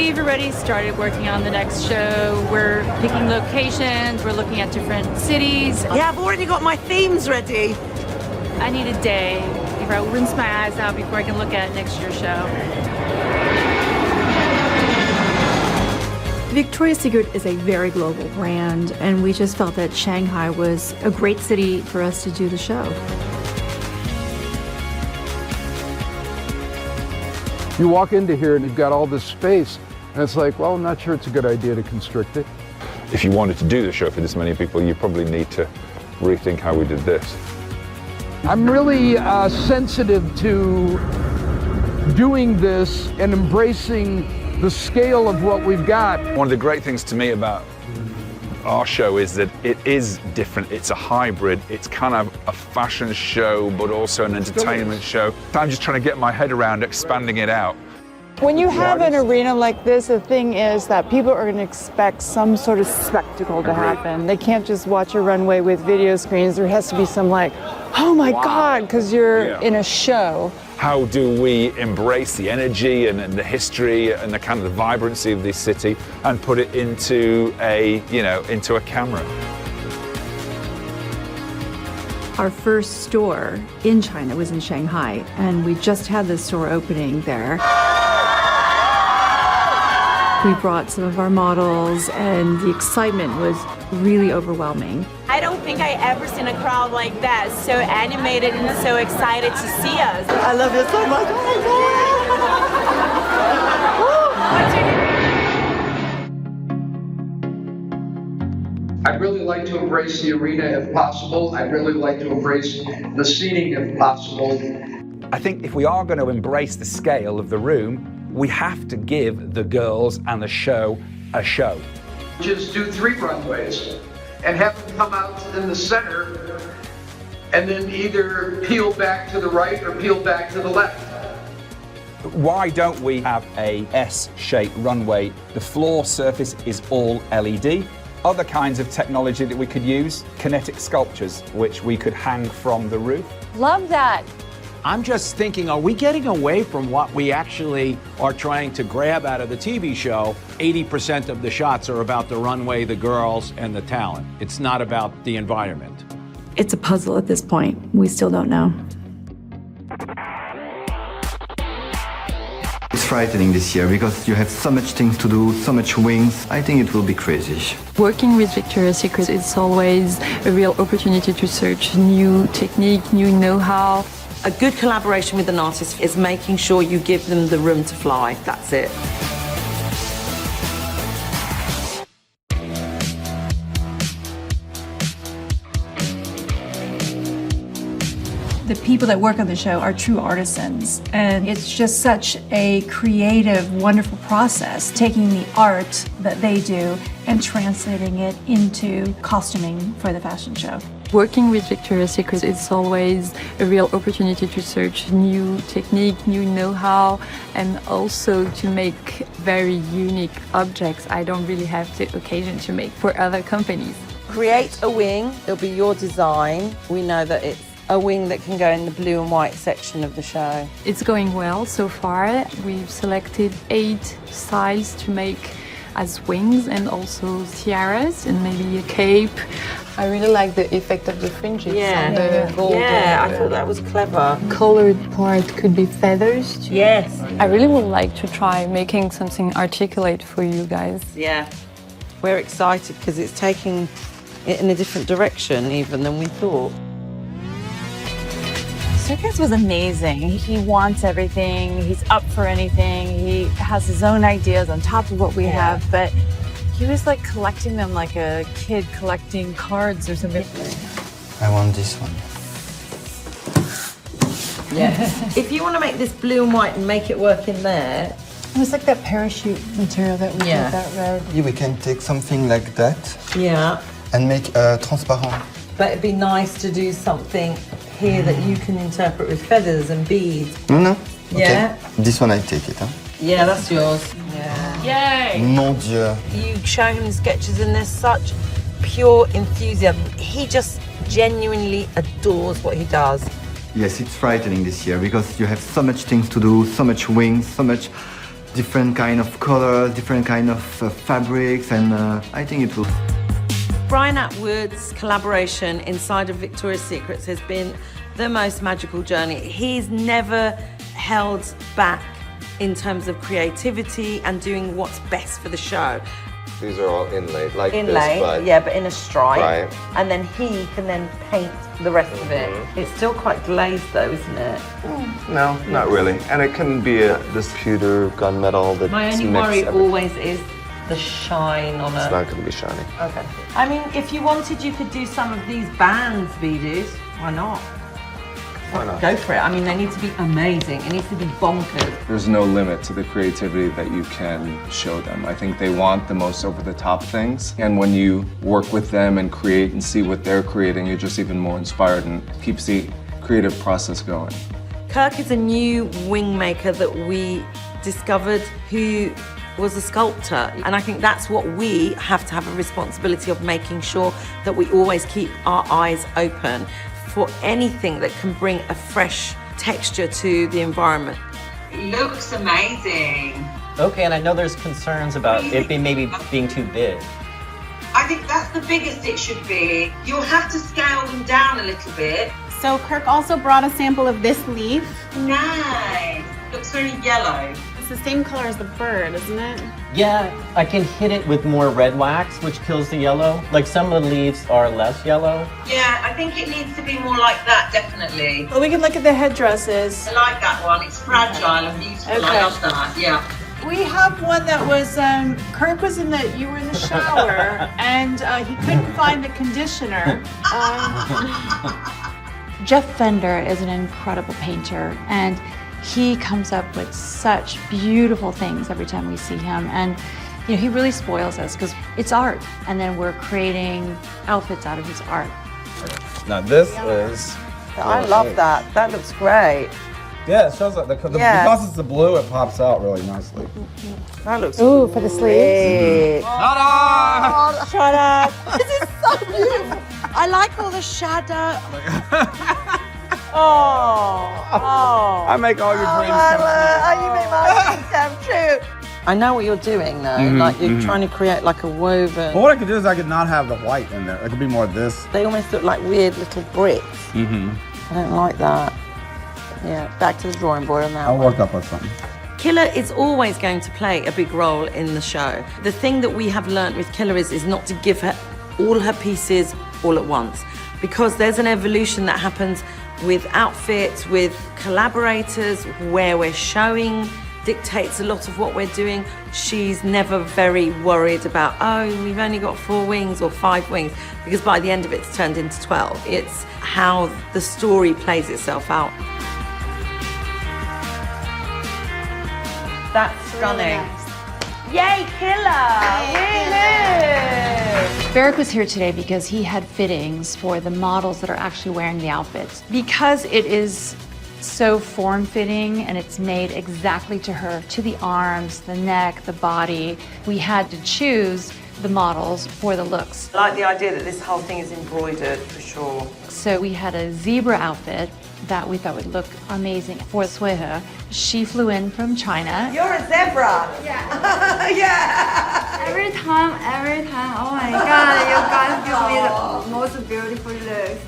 We've already started working on the next show. We're picking locations, we're looking at different cities. Yeah, I've already got my themes ready. I need a day if I rinse my eyes out before I can look at next year's show. Victoria's Secret is a very global brand, and we just felt that Shanghai was a great city for us to do the show. You walk into here and you've got all this space, and it's like, well, I'm not sure it's a good idea to constrict it. If you wanted to do the show for this many people, you probably need to rethink how we did this. I'm really sensitive to doing this and embracing the scale of what we've got. One of the great things to me about our show is that it is different. It's a hybrid. It's kind of a fashion show, but also an entertainment show. I'm just trying to get my head around expanding it out. When you have an arena like this, the thing is that people are going to expect some sort of spectacle to happen. They can't just watch a runway with video screens. There has to be some like, oh my God, because you're in a show. How do we embrace the energy and the history and the kind of the vibrancy of this city and put it into a, into a camera? Our first store in China was in Shanghai, and we just had the store opening there. We brought some of our models, and the excitement was really overwhelming. I don't think I ever seen a crowd like that, so animated and so excited to see us. I love you so much. I'd really like to embrace the arena if possible. I'd really like to embrace the seating if possible. I think if we are going to embrace the scale of the room, we have to give the girls and the show a show. Just do 3 runways and have them come out in the center and then either peel back to the right or peel back to the left. Why don't we have a S-shaped runway? The floor surface is all LED. Other kinds of technology that we could use, kinetic sculptures, which we could hang from the roof. Love that. I'm just thinking, are we getting away from what we actually are trying to grab out of the TV show? 80% of the shots are about the runway, the girls, and the talent. It's not about the environment. It's a puzzle at this point. We still don't know. It's frightening this year because you have so much things to do, so much wings. I think it will be crazy. Working with Victoria's Secret is always a real opportunity to search new technique, new know-how. A good collaboration with an artist is making sure you give them the room to fly. That's it. The people that work on the show are true artisans, and it's just such a creative, wonderful process, taking the art that they do and translating it into costuming for the fashion show. Working with Victoria's Secret is always a real opportunity to search new technique, new know-how, and also to make very unique objects I don't really have the occasion to make for other companies. Create a wing, it'll be your design. We know that it's a wing that can go in the blue and white section of the show. It's going well so far. We've selected 8 styles to make as wings and also tiaras and maybe a cape. I really like the effect of the fringes on the gold. Yeah, I thought that was clever. Colored part could be feathers too. Yes. I really would like to try making something articulate for you guys. Yeah. We're excited because it's taking it in a different direction even than we thought. Circus was amazing. He wants everything. He's up for anything. He has his own ideas on top of what we have, but he was like collecting them like a kid collecting cards or something. I want this one. Yeah. If you want to make this blue and white and make it work in there. It was like that parachute material that we did, that red. Yeah, we can take something like that. Yeah. And make transparent. But it'd be nice to do something here that you can interpret with feathers and beads. No. Okay. Yeah. This one I take it, huh? Yeah, that's yours. Yeah. Yay! Mon Dieu. You show him the sketches and there's such pure enthusiasm. He just genuinely adores what he does. Yes, it's frightening this year because you have so much things to do, so much wings, so much different kind of colors, different kind of fabrics, and I think it will. Brian Atwood's collaboration inside of Victoria's Secrets has been the most magical journey. He's never held back in terms of creativity and doing what's best for the show. These are all inlaid like Inlaid, this, but in a stripe. Right. And then he can then paint the rest of it. It's still quite glazed though, isn't it? No, not really. And it can be this pewter gunmetal that's My only mixed worry always is the shine on it. It's not going to be shiny. Okay. I mean, if you wanted, you could do some of these bands, Vidu's. Why not? Why not? Go for it. I mean, they need to be amazing. It needs to be bonkers. There's no limit to the creativity that you can show them. I think they want the most over-the-top things. And when you work with them and create and see what they're creating, you're just even more inspired and keeps the creative process going. Kirk is a new wing maker that we discovered who was a sculptor. And I think that's what we have to have a responsibility of, making sure that we always keep our eyes open for anything that can bring a fresh texture to the environment. It looks amazing. Okay, and I know there's concerns about it maybe being too big. I think that's the biggest it should be. You'll have to scale them down a little bit. So Kirk also brought a sample of this leaf. Nice. Looks very yellow. It's the same color as the bird, isn't it? Yeah, I can hit it with more red wax, which kills the yellow. Like some of the leaves are less yellow. Yeah, I think it needs to be more like that, definitely. Well, we can look at the headdresses. I like that one. It's fragile and beautiful. Okay. I love that. Yeah. We have one that was, Kirk was you were in the shower, and he couldn't find the conditioner. Jeff Fender is an incredible painter, and he comes up with such beautiful things every time we see him. And he really spoils us because it's art, and then we're creating outfits out of his art. Now this is... I love that. That looks great. Yeah, it shows like because it's the blue, it pops out really nicely. That looks Ooh, for the sleeves. Ta-da! Shut up. This is so beautiful. I like all the shadow. I make all your dreams come true. You make my dreams come true. I know what you're doing though. Like you're trying to create like a woven. Well, what I could do is I could not have the white in there. It could be more this. They almost look like weird little bricks. I don't like that. Yeah, back to the drawing board on that I'll one. work up with something. Killer is always going to play a big role in the show. The thing that we have learnt with Killer is not to give her all her pieces all at once, because there's an evolution that happens with outfits, with collaborators, where we're showing dictates a lot of what we're doing. She's never very worried about, oh, we've only got 4 wings or 5 wings, because by the end of it, it's turned into 12. It's how the story plays itself out. That's stunning. Yay, Killer! Woohoo! Barrick was here today because he had fittings for the models that are actually wearing the outfits. Because it is so form-fitting and it's made exactly to her, to the arms, the neck, the body, we had to choose the models for the looks. I like the idea that this whole thing is embroidered, for sure. So we had a zebra outfit that we thought would look amazing for Suehe. She flew in from China. You're a zebra! Yeah. Yeah! Every time, oh my God, you guys give me the most beautiful looks.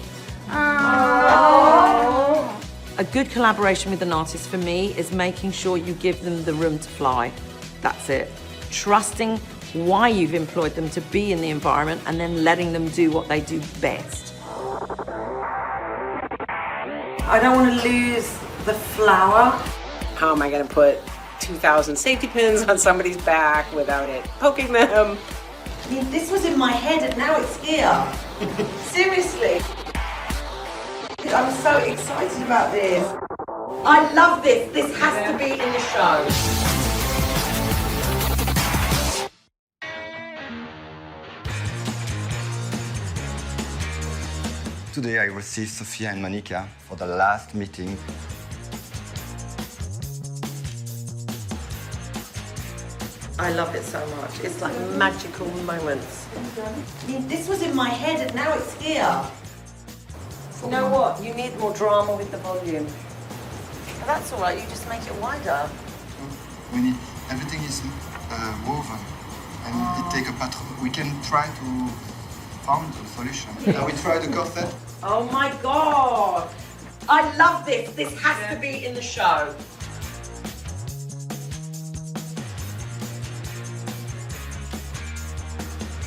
Oh. A good collaboration with an artist for me is making sure you give them the room to fly. That's it. Trusting why you've employed them to be in the environment and then letting them do what they do best. I don't want to lose the flower. How am I going to put 2,000 safety pins on somebody's back without it poking them? I mean, this was in my head and now it's here. Seriously. I'm so excited about this. I love this. This has to be in the show. Today I received Sophia and Monica for the last meeting. I love it so much. It's like magical moments. I mean, this was in my head and now it's here. You know what? You need more drama with the volume. But that's all right. You just make it wider. We need everything is woven, and it takes a pattern. We can try to find a solution. We try the corset. Oh my God! I love this. This has to be in the show.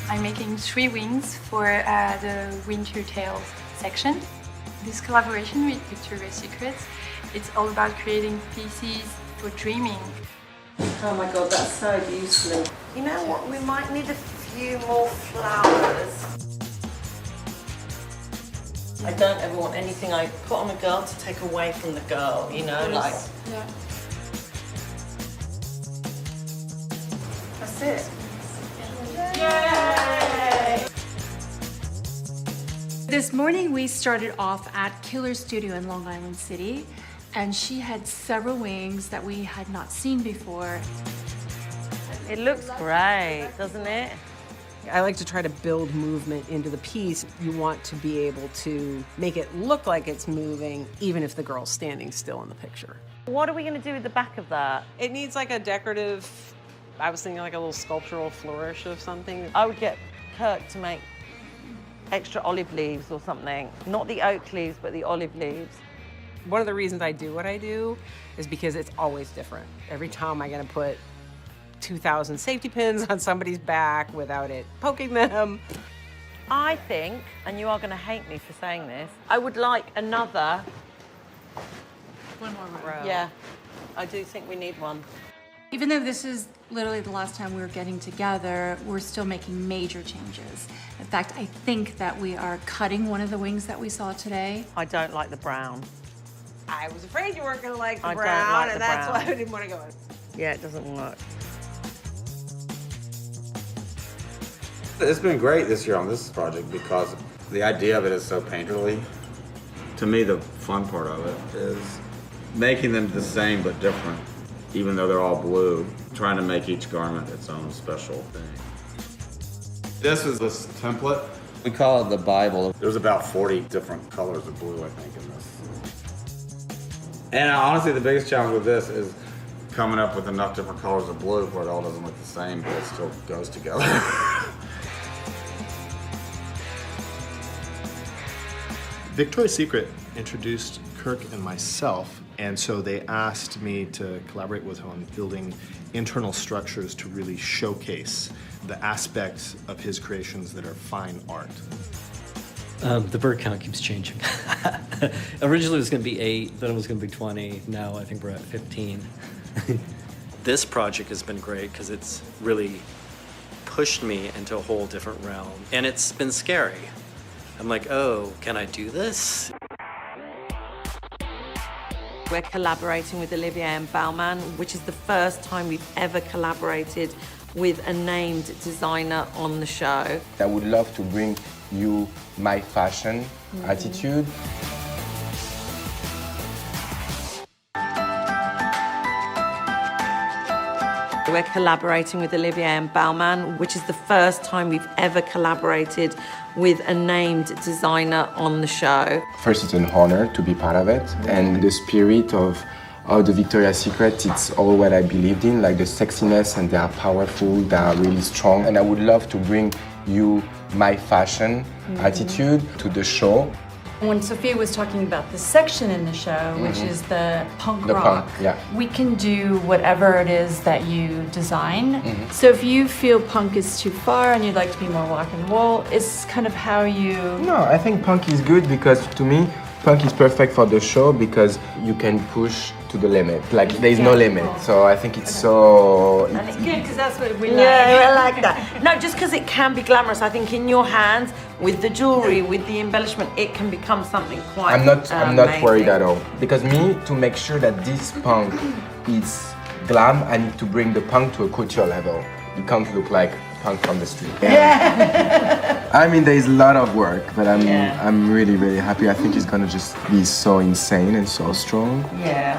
I'm making 3 wings for the winter tails section. This collaboration with Victoria's Secret, it's all about creating pieces for dreaming. Oh my God, that's so beautiful. You know what? We might need a few more flowers. I don't ever want anything I put on a girl to take away from the girl, you know, like. Yeah. That's it. Yay! This morning we started off at Killer Studio in Long Island City, and she had several wings that we had not seen before. It looks great, doesn't it? I like to try to build movement into the piece. You want to be able to make it look like it's moving, even if the girl's standing still in the picture. What are we going to do with the back of that? It needs like a decorative, I was thinking like a little sculptural flourish of something. I would get Kirk to make extra olive leaves or something. Not the oak leaves, but the olive leaves. One of the reasons I do what I do is because it's always different. Every time I'm gonna put 2,000 safety pins on somebody's back without it poking them. I think, and you are going to hate me for saying this, I would like another. One more row. Yeah, I do think we need one. Even though this is literally the last time we were getting together, we're still making major changes. In fact, I think that we are cutting one of the wings that we saw today. I don't like the brown. I was afraid you weren't gonna like the I don't brown, like the and that's brown. why I didn't want to go. Yeah, it doesn't work. It's been great this year on this project because the idea of it is so painterly. To me, the fun part of it is making them the same but different, even though they're all blue, trying to make each garment its own special thing. This is this template. We call it the Bible. There's about 40 different colors of blue, I think, in this. And honestly, the biggest challenge with this is coming up with enough different colors of blue where it all doesn't look the same, but it still goes together. Victoria's Secret introduced Kirk and myself, and so they asked me to collaborate with him on building internal structures to really showcase the aspects of his creations that are fine art. The bird count keeps changing. Originally it was going to be 8, then it was going to be 20. Now I think we're at 15. This project has been great because it's really pushed me into a whole different realm. And it's been scary. I'm like, oh, can I do this? We're collaborating with Olivier and Baumann, which is the first time we've ever collaborated with a named designer on the show. I would love to bring you my fashion attitude. We're collaborating with Olivier and Baumann, which is the first time we've ever collaborated with a named designer on the show. First, it's an honor to be part of it, and the spirit of the Victoria's Secret, it's all what I believed in, like the sexiness, and they are powerful, they are really strong, and I would love to bring you my fashion attitude to the show. When Sophia was talking about the section in the show, which is the punk rock, we can do whatever it is that you design. So if you feel punk is too far and you'd like to be more rock and roll, it's kind of how you... No, I think punk is good because to me, punk is perfect for the show because you can push to the limit. Like, there is no limit. So I think it's so... And it's good because that's what we like. Yeah, I like that. No, just because it can be glamorous. I think in your hands, with the jewelry, with the embellishment, it can become something quite I'm not worried at all. Because me, to make sure that this punk is glam, I need to bring the punk to a couture level. You can't look like punk from the street. Yeah. I mean, there is a lot of work, but I'm really, really happy. I think it's gonna just be so insane and so strong. Yeah.